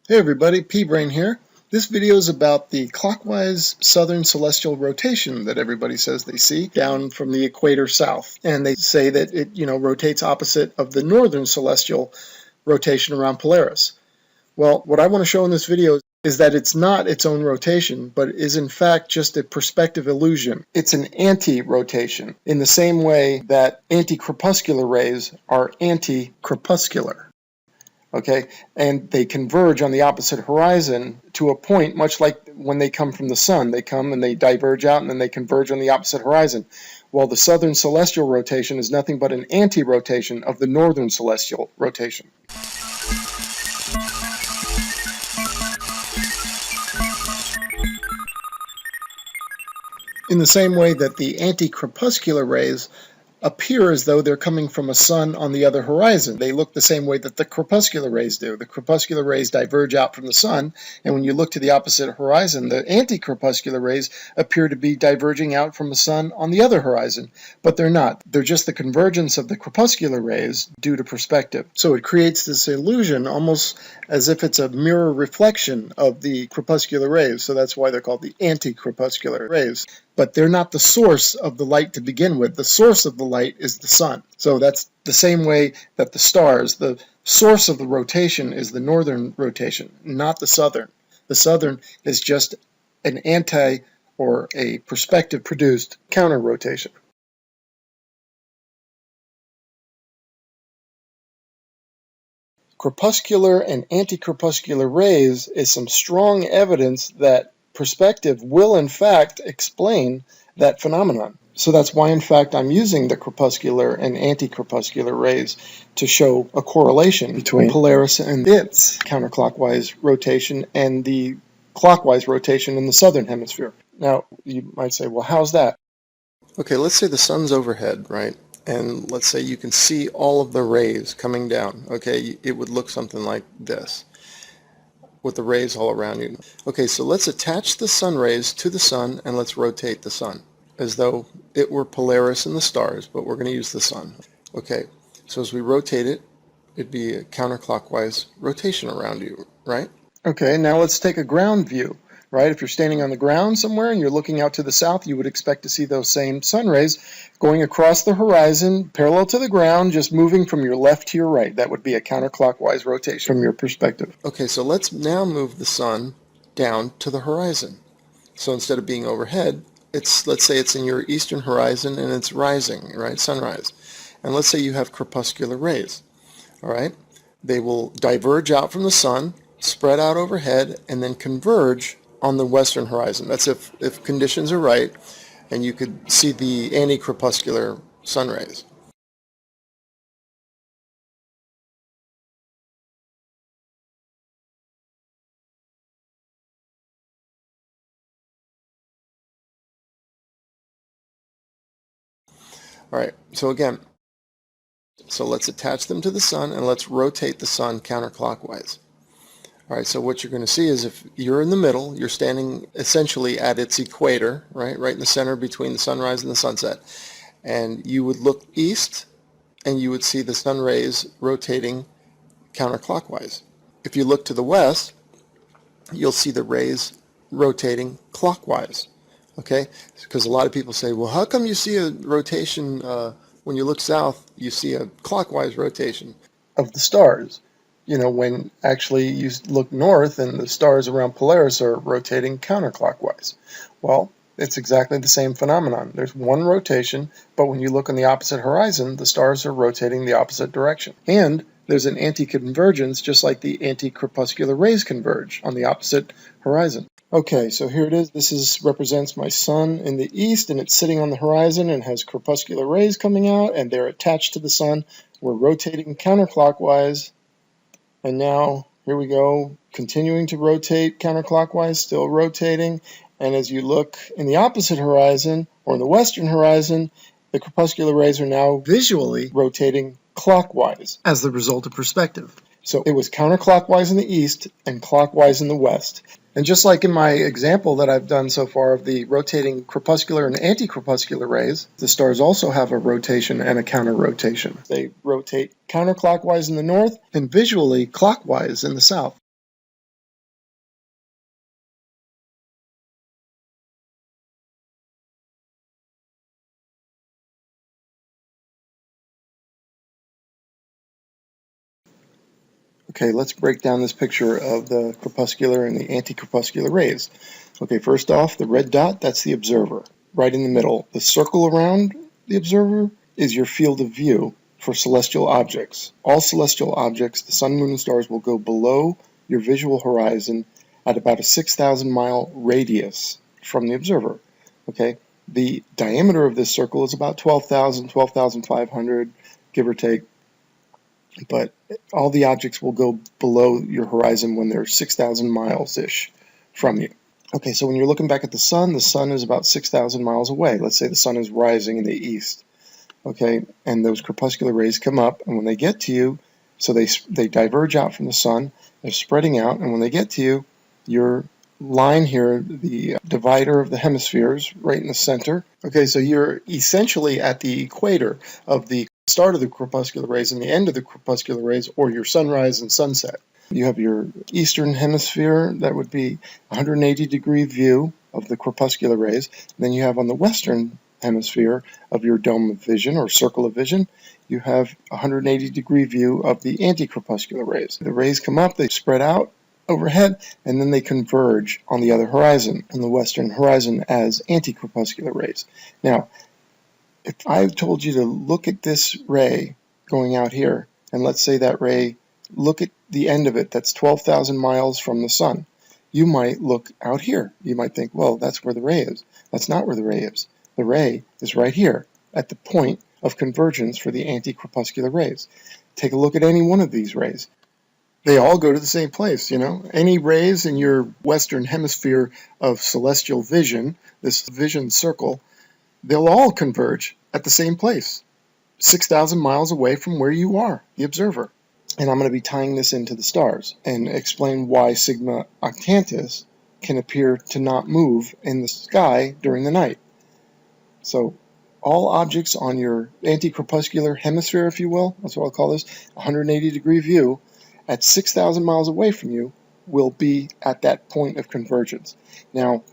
Hey everybody, P-Brain here. This video is about the clockwise southern celestial rotation that everybody says they see down from the equator south. And they say that it, rotates opposite of the northern celestial rotation around Polaris. Well, what I want to show in this video is that it's not its own rotation, but is in fact just a perspective illusion. It's an anti-rotation, in the same way that anti-crepuscular rays are anti-crepuscular. Okay, and they converge on the opposite horizon to a point much like when they come from the sun. They come and they diverge out and then they converge on the opposite horizon. Well, the southern celestial rotation is nothing but an anti-rotation of the northern celestial rotation. In the same way that the anti-crepuscular rays appear as though they're coming from a sun on the other horizon. They look the same way that the crepuscular rays do. The crepuscular rays diverge out from the sun, and when you look to the opposite horizon, the anti-crepuscular rays appear to be diverging out from the sun on the other horizon, but they're not. They're just the convergence of the crepuscular rays due to perspective. So it creates this illusion almost as if it's a mirror reflection of the crepuscular rays, so that's why they're called the anti-crepuscular rays. But they're not the source of the light to begin with. The source of the light is the sun. So that's the same way that the stars, the source of the rotation is the northern rotation, not the southern. The southern is just an anti or a perspective produced counter rotation. Crepuscular and anti-crepuscular rays is some strong evidence that perspective will in fact explain that phenomenon. So that's why in fact I'm using the crepuscular and anti-crepuscular rays to show a correlation between Polaris and its counterclockwise rotation and the clockwise rotation in the southern hemisphere. Now you might say, well, how's that? Okay, let's say the sun's overhead, right? And let's say you can see all of the rays coming down. Okay, it would look something like this, with the rays all around you. Okay, so let's attach the sun rays to the sun and let's rotate the sun as though it were Polaris and the stars, but we're going to use the sun. Okay, so as we rotate it, it'd be a counterclockwise rotation around you, right? Okay, now let's take a ground view, right? If you're standing on the ground somewhere and you're looking out to the south, you would expect to see those same sun rays going across the horizon, parallel to the ground, just moving from your left to your right. That would be a counterclockwise rotation from your perspective. Okay, so let's now move the sun down to the horizon. So instead of being overhead, let's say it's in your eastern horizon and it's rising, right? Sunrise. And let's say you have crepuscular rays, all right? They will diverge out from the sun, spread out overhead, and then converge on the western horizon. That's if conditions are right and you could see the anti-crepuscular sun rays. All right, so again, let's attach them to the sun and let's rotate the sun counterclockwise. All right, so what you're going to see is if you're in the middle, you're standing essentially at its equator, right in the center between the sunrise and the sunset, and you would look east and you would see the sun rays rotating counterclockwise. If you look to the west, you'll see the rays rotating clockwise. Okay, because a lot of people say, well, how come you see a rotation when you look south, you see a clockwise rotation of the stars? When actually you look north and the stars around Polaris are rotating counterclockwise. Well, it's exactly the same phenomenon. There's one rotation, but when you look on the opposite horizon, the stars are rotating the opposite direction. And there's an anti-convergence, just like the anti-crepuscular rays converge on the opposite horizon. Okay, so here it is. This represents my sun in the east, and it's sitting on the horizon and has crepuscular rays coming out, and they're attached to the sun. We're rotating counterclockwise. And now, here we go, continuing to rotate counterclockwise, still rotating. And as you look in the opposite horizon, or in the western horizon, the crepuscular rays are now visually rotating clockwise as the result of perspective. So it was counterclockwise in the east and clockwise in the west. And just like in my example that I've done so far of the rotating crepuscular and anti-crepuscular rays, the stars also have a rotation and a counter-rotation. They rotate counterclockwise in the north and visually clockwise in the south. Okay, let's break down this picture of the crepuscular and the anti-crepuscular rays. Okay, first off, the red dot, that's the observer, right in the middle. The circle around the observer is your field of view for celestial objects. All celestial objects, the sun, moon, and stars, will go below your visual horizon at about a 6,000 mile radius from the observer. Okay, the diameter of this circle is about 12,000, 12,500, give or take. But all the objects will go below your horizon when they're 6,000 miles-ish from you. Okay, so when you're looking back at the sun is about 6,000 miles away. Let's say the sun is rising in the east. Okay, and those crepuscular rays come up, and when they get to you, so they diverge out from the sun, they're spreading out, and when they get to you, your line here, the divider of the hemispheres, right in the center. Okay, so you're essentially at the equator of the start of the crepuscular rays and the end of the crepuscular rays, or your sunrise and sunset. You have your eastern hemisphere, that would be 180-degree view of the crepuscular rays. And then you have on the western hemisphere of your dome of vision or circle of vision, you have 180-degree view of the anti-crepuscular rays. The rays come up, they spread out overhead, and then they converge on the other horizon, on the western horizon, as anti-crepuscular rays. Now, if I told you to look at this ray going out here, and let's say that ray, look at the end of it, that's 12,000 miles from the sun, you might look out here. You might think, well, that's where the ray is. That's not where the ray is. The ray is right here at the point of convergence for the anti-crepuscular rays. Take a look at any one of these rays. They all go to the same place, you know. Any rays in your western hemisphere of celestial vision, this vision circle, they'll all converge at the same place, 6,000 miles away from where you are, the observer. And I'm going to be tying this into the stars and explain why Sigma Octantis can appear to not move in the sky during the night. So all objects on your anti-crepuscular hemisphere, if you will, that's what I'll call this, 180-degree view, at 6,000 miles away from you, will be at that point of convergence. Now,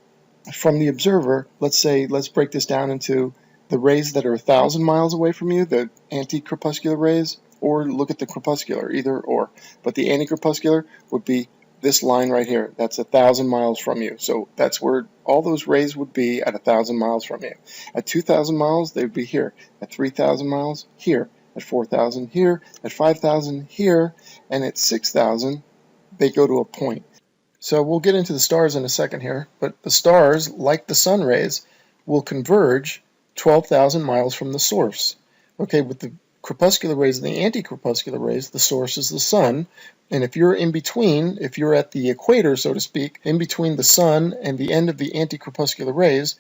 from the observer, let's break this down into the rays that are 1,000 miles away from you, the anti-crepuscular rays, or look at the crepuscular, either or. But the anti-crepuscular would be this line right here. That's 1,000 miles from you. So that's where all those rays would be at 1,000 miles from you. At 2,000 miles, they would be here. At 3,000 miles, here. At 4,000, here. At 5,000, here. And at 6,000, they go to a point. So we'll get into the stars in a second here, but the stars, like the sun rays, will converge 12,000 miles from the source. Okay, with the crepuscular rays and the anti-crepuscular rays, the source is the sun, and if you're in between, if you're at the equator, so to speak, in between the sun and the end of the anti-crepuscular rays,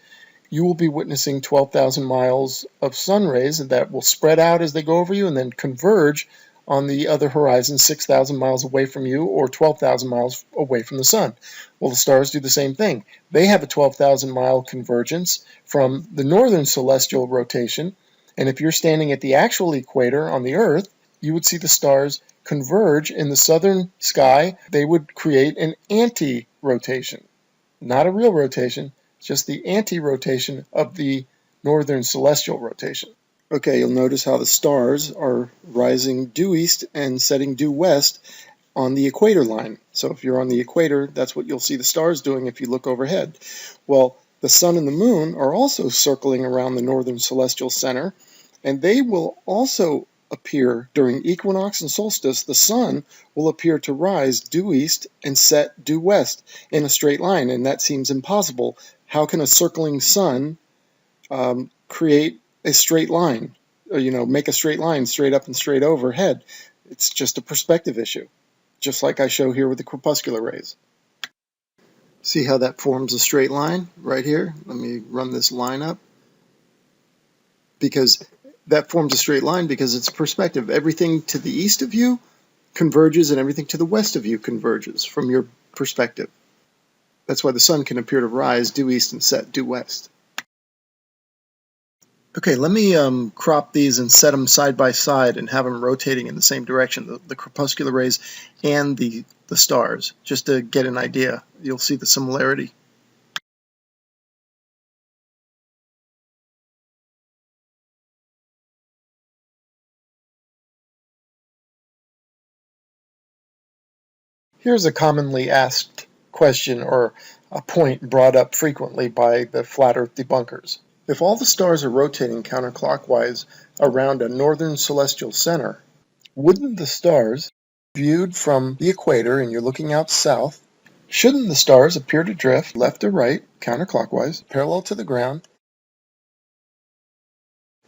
you will be witnessing 12,000 miles of sun rays that will spread out as they go over you and then converge on the other horizon 6,000 miles away from you or 12,000 miles away from the sun. Well, the stars do the same thing. They have a 12,000 mile convergence from the northern celestial rotation, and if you're standing at the actual equator on the Earth, you would see the stars converge in the southern sky. They would create an anti-rotation, not a real rotation, just the anti-rotation of the northern celestial rotation. Okay, you'll notice how the stars are rising due east and setting due west on the equator line. So if you're on the equator, that's what you'll see the stars doing if you look overhead. Well, the sun and the moon are also circling around the northern celestial center, and they will also appear during equinox and solstice. The sun will appear to rise due east and set due west in a straight line, and that seems impossible. How can a circling sun create a straight line, or, make a straight line straight up and straight overhead? It's just a perspective issue, just like I show here with the crepuscular rays. See how that forms a straight line right here? Let me run this line up. Because that forms a straight line because it's perspective. Everything to the east of you converges and everything to the west of you converges from your perspective. That's why the sun can appear to rise due east and set due west. Okay, let me crop these and set them side by side and have them rotating in the same direction, the crepuscular rays and the stars, just to get an idea. You'll see the similarity. Here's a commonly asked question or a point brought up frequently by the flat earth debunkers. If all the stars are rotating counterclockwise around a northern celestial center, wouldn't the stars, viewed from the equator and you're looking out south, shouldn't the stars appear to drift left or right, counterclockwise, parallel to the ground,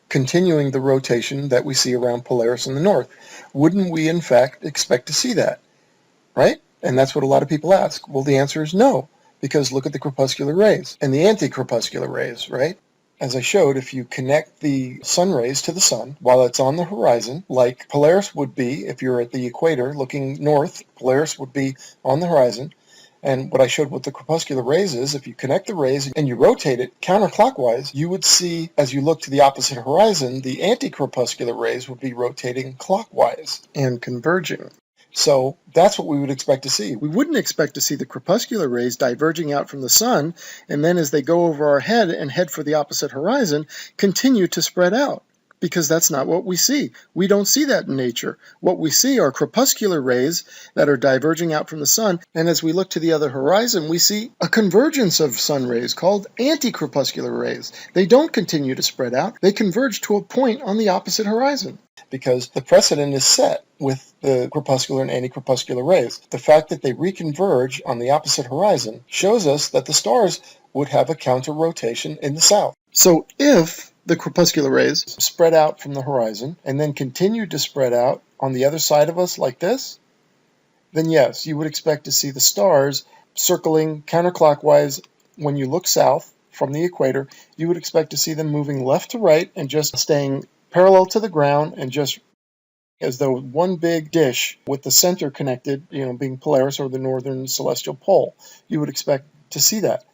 continuing the rotation that we see around Polaris in the north? Wouldn't we, in fact, expect to see that, right? And that's what a lot of people ask. Well, the answer is no, because look at the crepuscular rays and the anti-crepuscular rays, right? As I showed, if you connect the sun rays to the sun while it's on the horizon, like Polaris would be if you're at the equator looking north, Polaris would be on the horizon. And what I showed with the crepuscular rays is if you connect the rays and you rotate it counterclockwise, you would see, as you look to the opposite horizon, the anti-crepuscular rays would be rotating clockwise and converging. So that's what we would expect to see. We wouldn't expect to see the crepuscular rays diverging out from the sun, and then as they go over our head and head for the opposite horizon, continue to spread out, because that's not what we see. We don't see that in nature. What we see are crepuscular rays that are diverging out from the sun, and as we look to the other horizon, we see a convergence of sun rays called anti-crepuscular rays. They don't continue to spread out. They converge to a point on the opposite horizon, because the precedent is set with the crepuscular and anti-crepuscular rays. The fact that they reconverge on the opposite horizon shows us that the stars would have a counter-rotation in the south. So if the crepuscular rays spread out from the horizon and then continue to spread out on the other side of us like this, then yes, you would expect to see the stars circling counterclockwise. When you look south from the equator, you would expect to see them moving left to right and just staying parallel to the ground and just as though one big dish with the center connected, being Polaris or the northern celestial pole. You would expect to see that.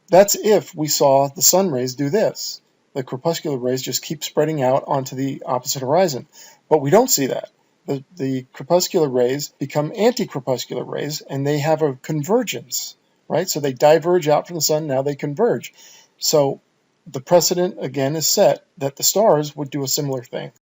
That's if we saw the sun rays do this. The crepuscular rays just keep spreading out onto the opposite horizon. But we don't see that. The crepuscular rays become anti-crepuscular rays, and they have a convergence, right? So they diverge out from the sun, now they converge. So the precedent, again, is set that the stars would do a similar thing.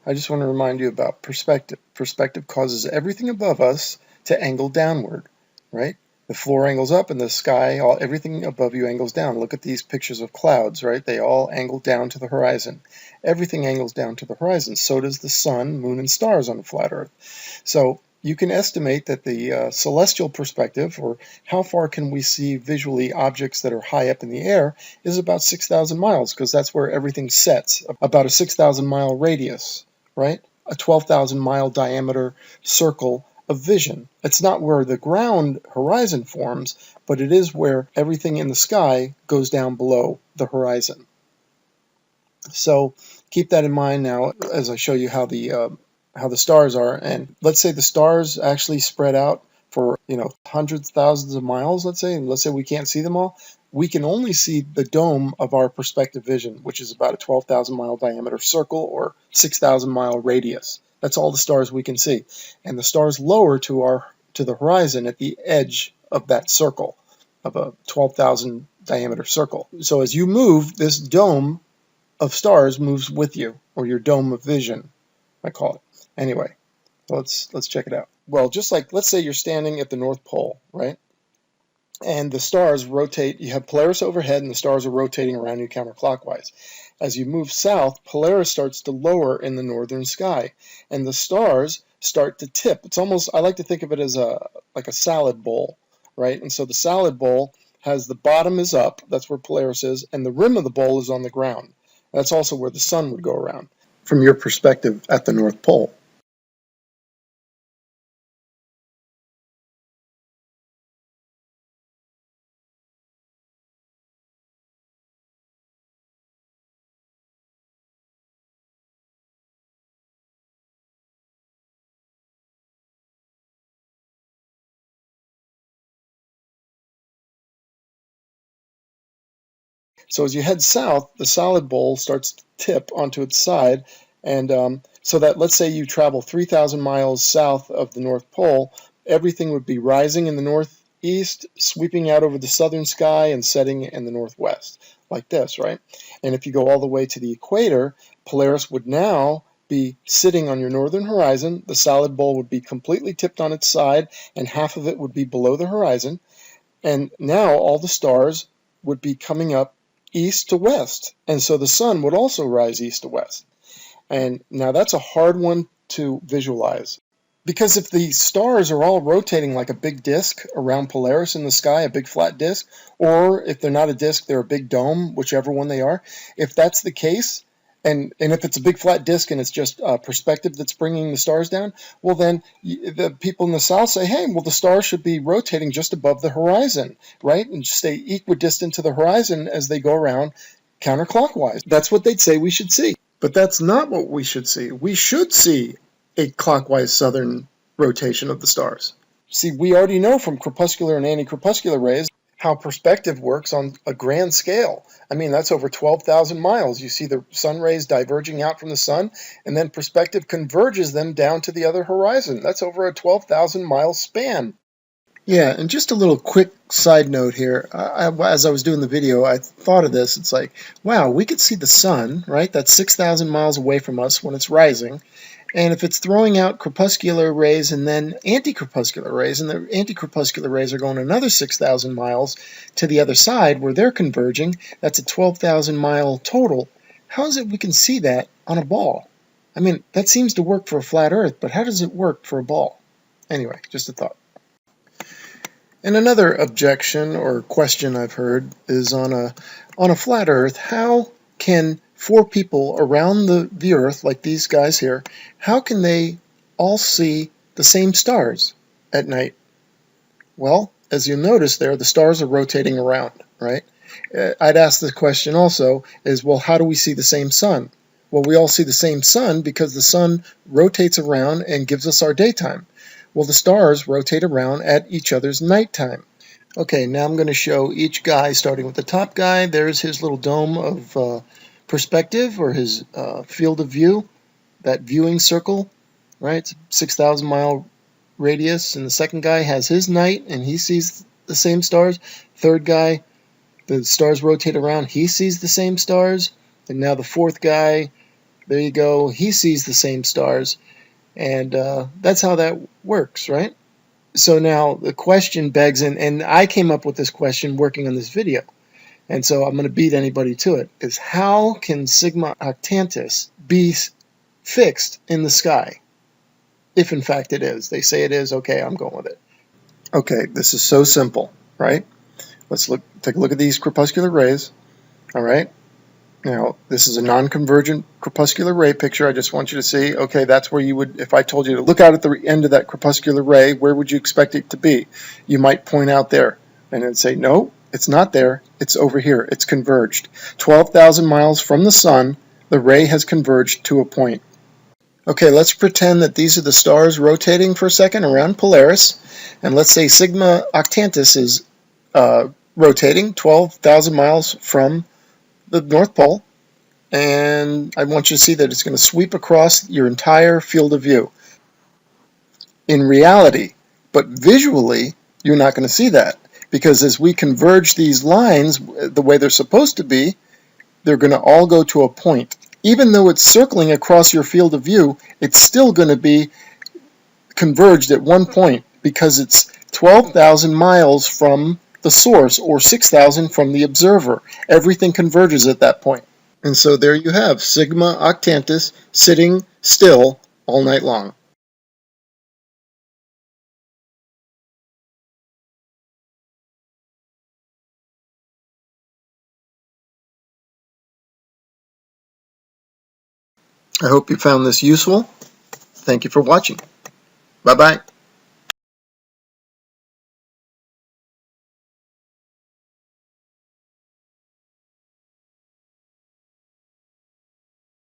I just want to remind you about perspective. Perspective causes everything above us to angle downward, right? The floor angles up and the sky, everything above you angles down. Look at these pictures of clouds, right? They all angle down to the horizon. Everything angles down to the horizon. So does the sun, moon, and stars on a flat Earth. So you can estimate that the celestial perspective, or how far can we see visually objects that are high up in the air, is about 6,000 miles, because that's where everything sets, about a 6,000 mile radius. Right? A 12,000 mile diameter circle of vision. It's not where the ground horizon forms, but it is where everything in the sky goes down below the horizon. So keep that in mind now as I show you how the stars are. And let's say the stars actually spread out for hundreds, thousands of miles. Let's say we can't see them all. We can only see the dome of our perspective vision, which is about a 12,000 mile diameter circle or 6,000 mile radius. That's all the stars we can see. And the stars lower to the horizon at the edge of that circle, of a 12,000 diameter circle. So as you move, this dome of stars moves with you, or your dome of vision, I call it. Anyway, let's check it out. Well, just like, let's say you're standing at the North Pole, right? And the stars rotate. You have Polaris overhead, and the stars are rotating around you counterclockwise. As you move south, Polaris starts to lower in the northern sky, and the stars start to tip. It's almost, I like to think of it as like a salad bowl, right? And so the salad bowl has the bottom is up, that's where Polaris is, and the rim of the bowl is on the ground. That's also where the sun would go around, from your perspective at the North Pole. So as you head south, the salad bowl starts to tip onto its side, and so that, let's say you travel 3,000 miles south of the North Pole, everything would be rising in the northeast, sweeping out over the southern sky, and setting in the northwest, like this, right? And if you go all the way to the equator, Polaris would now be sitting on your northern horizon. The salad bowl would be completely tipped on its side, and half of it would be below the horizon. And now all the stars would be coming up east to west. And so the sun would also rise east to west. And now that's a hard one to visualize. Because if the stars are all rotating like a big disk around Polaris in the sky, a big flat disk, or if they're not a disk, they're a big dome, whichever one they are, if that's the case, and if it's a big flat disk and it's just perspective that's bringing the stars down, well then the people in the south say, hey, well the stars should be rotating just above the horizon, right? And stay equidistant to the horizon as they go around counterclockwise. That's what they'd say we should see. But that's not what we should see. We should see a clockwise southern rotation of the stars. See, we already know from crepuscular and anti-crepuscular rays how perspective works on a grand scale. I mean, that's over 12,000 miles. You see the sun rays diverging out from the sun, and then perspective converges them down to the other horizon. That's over a 12,000 mile span. Yeah, and just a little quick side note here. As I was doing the video, I thought of this. It's like, wow, we could see the sun, right? That's 6,000 miles away from us when it's rising. And if it's throwing out crepuscular rays and then anti-crepuscular rays, and the anti-crepuscular rays are going another 6,000 miles to the other side where they're converging, that's a 12,000 mile total. How is it we can see that on a ball? I mean, that seems to work for a flat Earth, but how does it work for a ball? Anyway, just a thought. And another objection or question I've heard is on a flat Earth, how can four people around the Earth, like these guys here, how can they all see the same stars at night? Well, as you'll notice there, the stars are rotating around, right? I'd ask the question also is, well, how do we see the same sun? Well, we all see the same sun because the sun rotates around and gives us our daytime. Well, the stars rotate around at each other's nighttime. Okay, now I'm going to show each guy, starting with the top guy. There's his little dome of perspective, or his field of view, that viewing circle, right? It's 6,000 mile radius. And the second guy has his night, and he sees the same stars. Third guy, the stars rotate around, he sees the same stars. And now the fourth guy, there you go, he sees the same stars. And that's how that works, right? So now the question begs, and I came up with this question working on this video, and so I'm going to beat anybody to it, is how can Sigma Octantis be fixed in the sky? If in fact it is. They say it is. Okay, I'm going with it. Okay, this is so simple, right? Let's take a look at these crepuscular rays, all right? Now, this is a non-convergent crepuscular ray picture. I just want you to see, okay, that's where you would, if I told you to look out at the end of that crepuscular ray, where would you expect it to be? You might point out there and then say, no, it's not there. It's over here. It's converged. 12,000 miles from the sun, the ray has converged to a point. Okay, let's pretend that these are the stars rotating for a second around Polaris, and let's say Sigma Octantis is rotating 12,000 miles from the North Pole, and I want you to see that it's going to sweep across your entire field of view. In reality, but visually, you're not going to see that, because as we converge these lines the way they're supposed to be, they're going to all go to a point. Even though it's circling across your field of view, it's still going to be converged at one point, because it's 12,000 miles from the source, or 6,000 from the observer. Everything converges at that point. And so there you have Sigma Octantis sitting still all night long. I hope you found this useful. Thank you for watching. Bye-bye.